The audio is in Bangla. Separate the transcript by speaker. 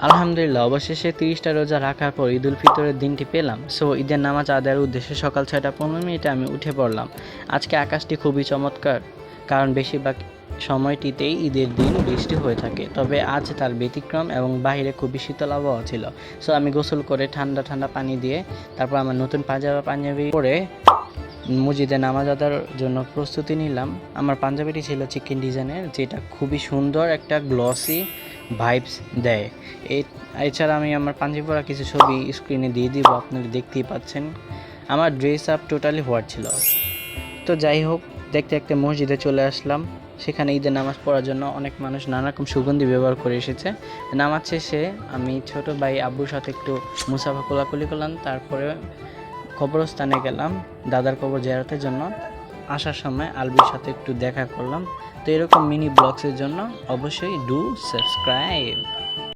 Speaker 1: আলহামদুলিল্লাহ, অবশেষে 30টা রোজা রাখার পর ঈদুল ফিতরের দিনটি পেলাম। সো ঈদের নামাজ আদায়ের উদ্দেশ্যে সকাল 6টা 15 মিনিটে আমি উঠে পড়লাম। আজকে আকাশটি খুবই চমৎকার, কারণ বেশিরভাগ সময়টিতেই ঈদের দিন বৃষ্টি হয়ে থাকে, তবে আজ তার ব্যতিক্রম এবং বাইরে খুবই শীতল আবহাওয়া ছিল। সো আমি গোসল করে ঠান্ডা ঠান্ডা পানি দিয়ে তারপর আমার নতুন পাঞ্জাবি পরে মসজিদে নামাজ আদার জন্য প্রস্তুতি নিলাম। আমার পাঞ্জাবিটি ছিল চিকেন ডিজাইনের, যেটা খুবই সুন্দর একটা গ্লসি ভাইবস দেয়। এছাড়া আমি আমার পাঞ্জাবি পরা কিছু ছবি স্ক্রিনে দিয়ে দিব, আপনারা দেখতেই পাচ্ছেন। আমার ড্রেস আপ টোটালি হোয়াইট ছিল। তো যাই হোক, দেখতে দেখতে মসজিদে চলে আসলাম। সেখানে ঈদের নামাজ পড়ার জন্য অনেক মানুষ নানা রকম সুগন্ধি ব্যবহার করে এসেছে। নামাজ শেষে আমি ছোট ভাই আব্বুর সাথে একটু মুসাফা কোলাকুলি করলাম। তারপরে কবরস্থানে গেলাম দাদার কবর জিয়ারতের জন্য। আসার সময় আলবির সাথে একটু দেখা করলাম। তো এরকম মিনি ব্লগসের জন্য অবশ্যই ডু সাবস্ক্রাইব।